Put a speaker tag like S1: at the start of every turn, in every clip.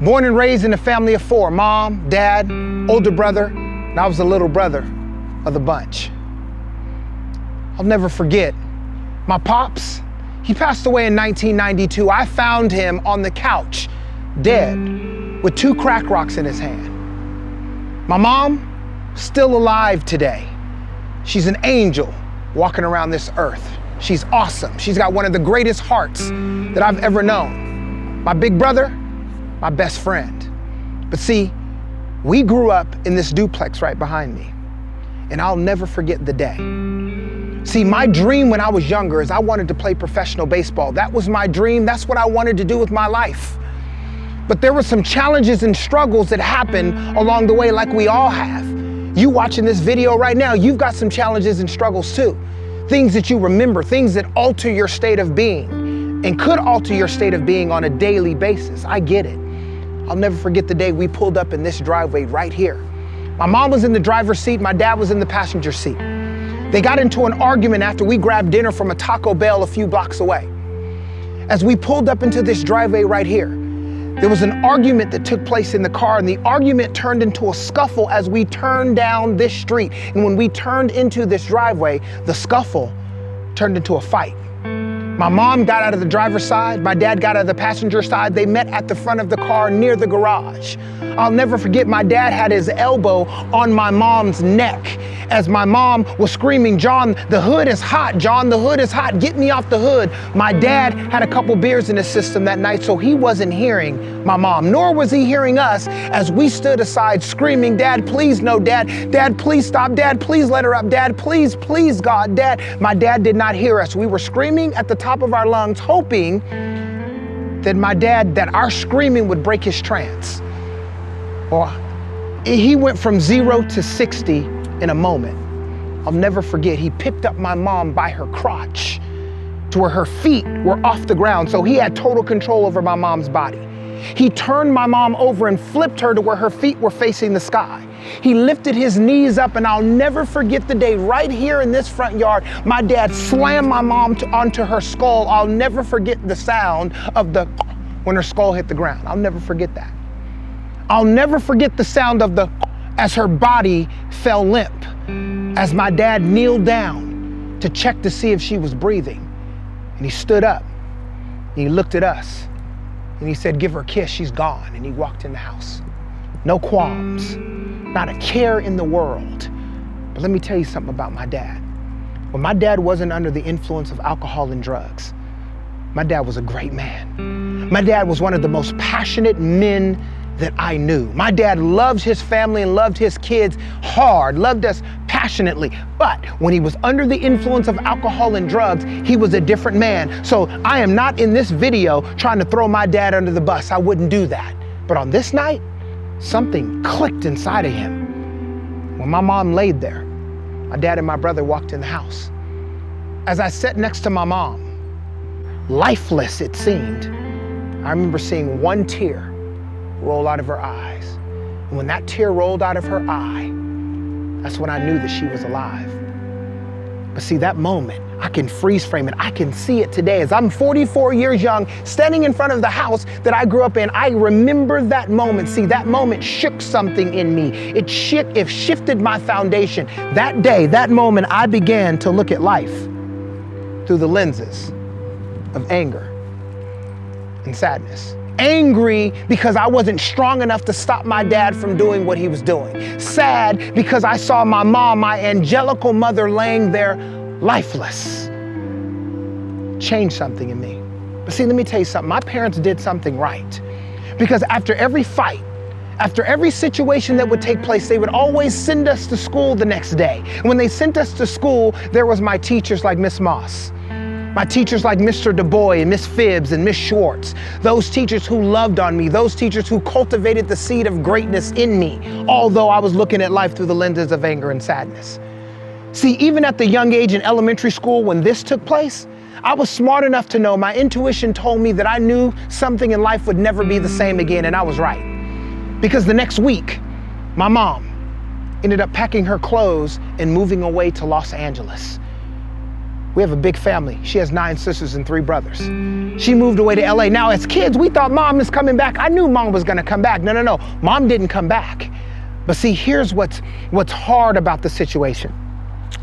S1: Born and raised in a family of 4, mom, dad, older brother, and I was the little brother of the bunch. I'll never forget my pops. He passed away in 1992. I found him on the couch, dead, with 2 crack rocks in his hand. My mom, still alive today. She's an angel walking around this earth. She's awesome. She's got one of the greatest hearts that I've ever known. My big brother, my best friend. But see, we grew up in this duplex right behind me, and I'll never forget the day. See, my dream when I was younger is I wanted to play professional baseball. That was my dream. That's what I wanted to do with my life. But there were some challenges and struggles that happened along the way, like we all have. You watching this video right now, you've got some challenges and struggles too. Things that you remember, things that alter your state of being and could alter your state of being on a daily basis. I get it. I'll never forget the day we pulled up in this driveway right here. My mom was in the driver's seat, my dad was in the passenger seat. They got into an argument after we grabbed dinner from a Taco Bell a few blocks away. As we pulled up into this driveway right here, there was an argument that took place in the car, and the argument turned into a scuffle as we turned down this street. And when we turned into this driveway, the scuffle turned into a fight. My mom got out of the driver's side, my dad got out of the passenger side. They met at the front of the car near the garage. I'll never forget, my dad had his elbow on my mom's neck as my mom was screaming, "John, the hood is hot. John, the hood is hot. Get me off the hood." My dad had a couple beers in his system that night, so he wasn't hearing my mom, nor was he hearing us as we stood aside screaming, "Dad, please no, Dad. Dad, please stop. Dad, please let her up. Dad, please, please, God, Dad." My dad did not hear us. We were screaming at the top of our lungs, hoping that our screaming would break his trance. Well, he went from 0 to 60 in a moment. I'll never forget, he picked up my mom by her crotch to where her feet were off the ground, so he had total control over my mom's body. He turned my mom over and flipped her to where her feet were facing the sky. He lifted his knees up, and I'll never forget the day right here in this front yard, my dad slammed my mom onto her skull. I'll never forget the sound of when her skull hit the ground. I'll never forget that. I'll never forget the sound of as her body fell limp, as my dad kneeled down to check to see if she was breathing. And he stood up, and he looked at us, and he said, "Give her a kiss, she's gone." And he walked in the house. No qualms, not a care in the world. But let me tell you something about my dad. When my dad wasn't under the influence of alcohol and drugs, my dad was a great man. My dad was one of the most passionate men that I knew. My dad loved his family and loved his kids hard, loved us passionately. But when he was under the influence of alcohol and drugs, he was a different man. So I am not in this video trying to throw my dad under the bus. I wouldn't do that. But on this night, something clicked inside of him. When my mom laid there, my dad and my brother walked in the house. As I sat next to my mom, lifeless it seemed, I remember seeing one tear roll out of her eyes. And when that tear rolled out of her eye, that's when I knew that she was alive. But see, that moment, I can freeze frame it. I can see it today as I'm 44 years young, standing in front of the house that I grew up in. I remember that moment. See, that moment shook something in me. It shifted my foundation. That day, that moment, I began to look at life through the lenses of anger and sadness. Angry because I wasn't strong enough to stop my dad from doing what he was doing. Sad because I saw my mom, my angelical mother, laying there lifeless. Changed something in me. But see, let me tell you something. My parents did something right. Because after every fight, after every situation that would take place, they would always send us to school the next day. And when they sent us to school, there was my teachers like Miss Moss. My teachers like Mr. Du Bois and Miss Phibbs and Miss Schwartz, those teachers who loved on me, those teachers who cultivated the seed of greatness in me, although I was looking at life through the lenses of anger and sadness. See, even at the young age in elementary school when this took place, I was smart enough to know, my intuition told me that I knew something in life would never be the same again, and I was right. Because the next week, my mom ended up packing her clothes and moving away to Los Angeles. We have a big family. She has 9 sisters and 3 brothers. She moved away to LA. Now, as kids, we thought mom is coming back. I knew mom was gonna come back. No. Mom didn't come back. But see, here's what's hard about the situation.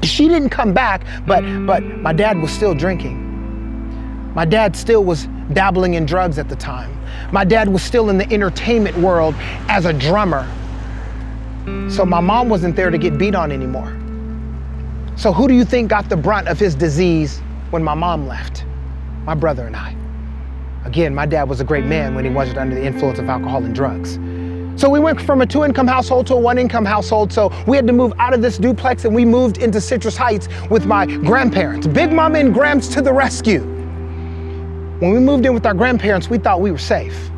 S1: She didn't come back, but my dad was still drinking. My dad still was dabbling in drugs at the time. My dad was still in the entertainment world as a drummer. So my mom wasn't there to get beat on anymore. So who do you think got the brunt of his disease when my mom left? My brother and I. Again, my dad was a great man when he wasn't under the influence of alcohol and drugs. So we went from a 2-income household to a 1-income household. So we had to move out of this duplex and we moved into Citrus Heights with my grandparents. Big Mama and Gramps to the rescue. When we moved in with our grandparents, we thought we were safe.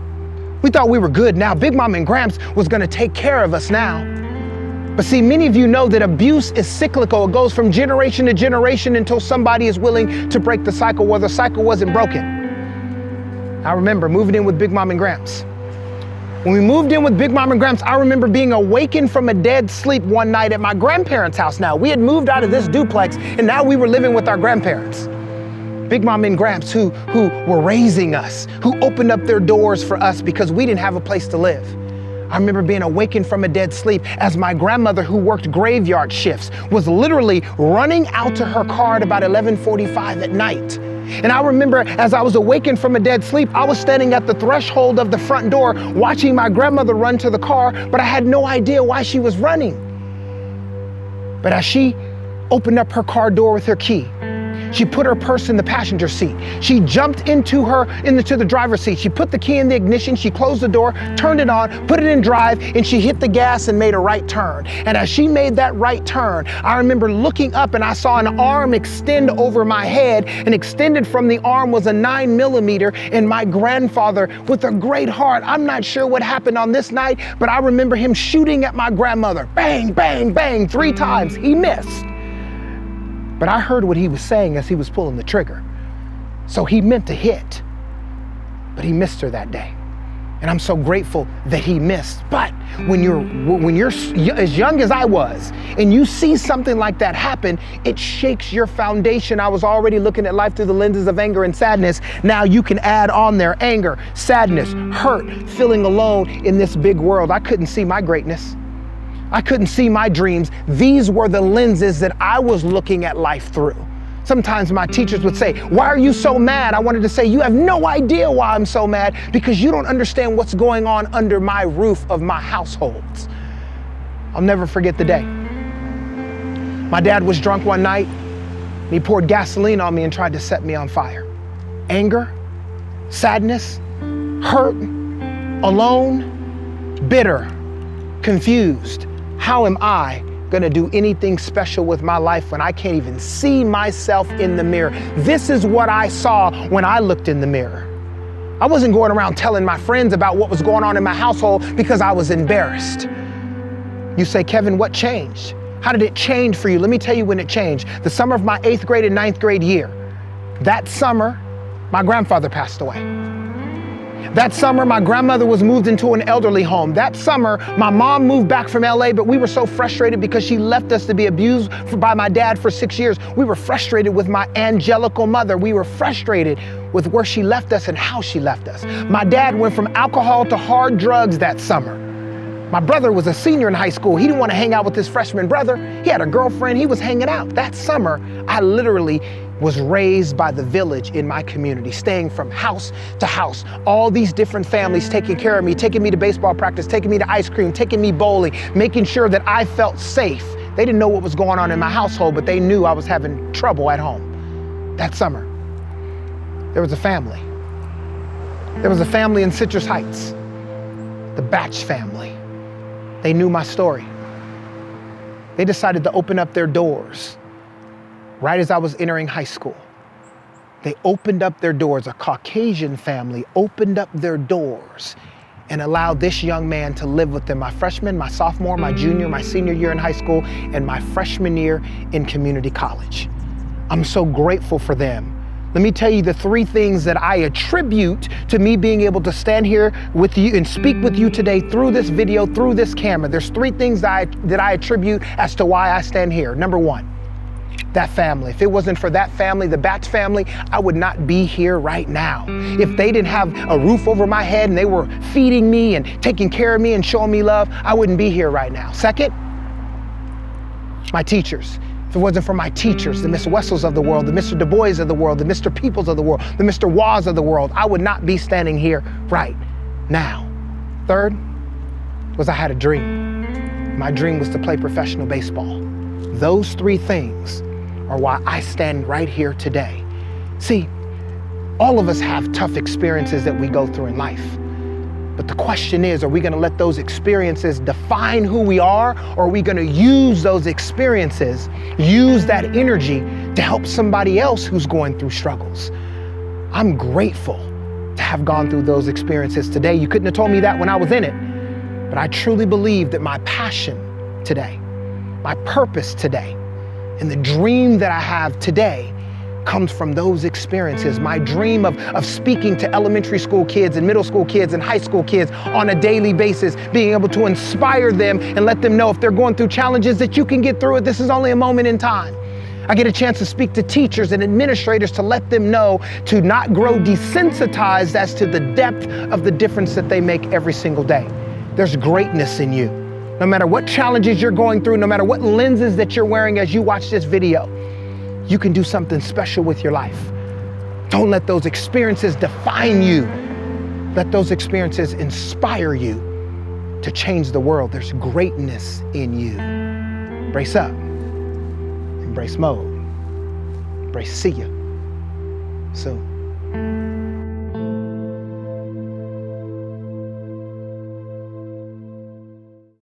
S1: We thought we were good now. Big Mama and Gramps was gonna take care of us now. But see, many of you know that abuse is cyclical. It goes from generation to generation until somebody is willing to break the cycle, where the cycle wasn't broken. I remember moving in with Big Mom and Gramps. When we moved in with Big Mom and Gramps, I remember being awakened from a dead sleep one night at my grandparents' house. Now, we had moved out of this duplex and now we were living with our grandparents. Big Mom and Gramps who were raising us, who opened up their doors for us because we didn't have a place to live. I remember being awakened from a dead sleep as my grandmother, who worked graveyard shifts, was literally running out to her car at about 11:45 at night. And I remember as I was awakened from a dead sleep, I was standing at the threshold of the front door watching my grandmother run to the car, but I had no idea why she was running. But as she opened up her car door with her key, she put her purse in the passenger seat. She jumped into the driver's seat. She put the key in the ignition. She closed the door, turned it on, put it in drive, and she hit the gas and made a right turn. And as she made that right turn, I remember looking up and I saw an arm extend over my head, and extended from the arm was a 9mm. And my grandfather, with a great heart, I'm not sure what happened on this night, but I remember him shooting at my grandmother. Bang, bang, bang, 3 times. He missed. But I heard what he was saying as he was pulling the trigger. So he meant to hit, but he missed her that day. And I'm so grateful that he missed. But when you're as young as I was, and you see something like that happen, it shakes your foundation. I was already looking at life through the lenses of anger and sadness. Now you can add on there anger, sadness, hurt, feeling alone in this big world. I couldn't see my greatness. I couldn't see my dreams. These were the lenses that I was looking at life through. Sometimes my teachers would say, "Why are you so mad?" I wanted to say, "You have no idea why I'm so mad, because you don't understand what's going on under my roof of my households." I'll never forget the day. My dad was drunk one night. He poured gasoline on me and tried to set me on fire. Anger, sadness, hurt, alone, bitter, confused. How am I gonna do anything special with my life when I can't even see myself in the mirror? This is what I saw when I looked in the mirror. I wasn't going around telling my friends about what was going on in my household because I was embarrassed. You say, "Kevin, what changed? How did it change for you?" Let me tell you when it changed. The summer of my 8th grade and 9th grade year. That summer, my grandfather passed away. That summer, my grandmother was moved into an elderly home. That summer, my mom moved back from LA, but we were so frustrated because she left us to be abused by my dad for 6 years. We were frustrated with my angelical mother. We were frustrated with where she left us and how she left us. My dad went from alcohol to hard drugs that summer. My brother was a senior in high school. He didn't want to hang out with his freshman brother. He had a girlfriend. He was hanging out. That summer, I literally was raised by the village in my community, staying from house to house. All these different families taking care of me, taking me to baseball practice, taking me to ice cream, taking me bowling, making sure that I felt safe. They didn't know what was going on in my household, but they knew I was having trouble at home. That summer, there was a family. There was a family in Citrus Heights, the Batch family. They knew my story. They decided to open up their doors right as I was entering high school. They opened up their doors. A Caucasian family opened up their doors and allowed this young man to live with them my freshman, my sophomore, my junior, my senior year in high school, and my freshman year in community college. I'm so grateful for them. Let me tell you the 3 things that I attribute to me being able to stand here with you and speak with you today through this video, through this camera. There's 3 things that I attribute as to why I stand here. Number 1, That family. If it wasn't for that family, the Batch family, I would not be here right now. If they didn't have a roof over my head and they were feeding me and taking care of me and showing me love, I wouldn't be here right now. Second, my teachers. If it wasn't for my teachers, the Miss Wessels of the world, the Mr. Du Bois of the world, the Mr. Peoples of the world, the Mr. Waz of the world, I would not be standing here right now. Third was I had a dream. My dream was to play professional baseball. Those three things are why I stand right here today. See, all of us have tough experiences that we go through in life. But the question is, are we gonna let those experiences define who we are, or are we gonna use those experiences, use that energy to help somebody else who's going through struggles? I'm grateful to have gone through those experiences today. You couldn't have told me that when I was in it, but I truly believe that my passion today, my purpose today, and the dream that I have today comes from those experiences. My dream of speaking to elementary school kids and middle school kids and high school kids on a daily basis, being able to inspire them and let them know if they're going through challenges that you can get through it. This is only a moment in time. I get a chance to speak to teachers and administrators to let them know to not grow desensitized as to the depth of the difference that they make every single day. There's greatness in you. No matter what challenges you're going through, no matter what lenses that you're wearing as you watch this video, you can do something special with your life. Don't let those experiences define you. Let those experiences inspire you to change the world. There's greatness in you. Brace up. Embrace mode. Brace, see ya soon.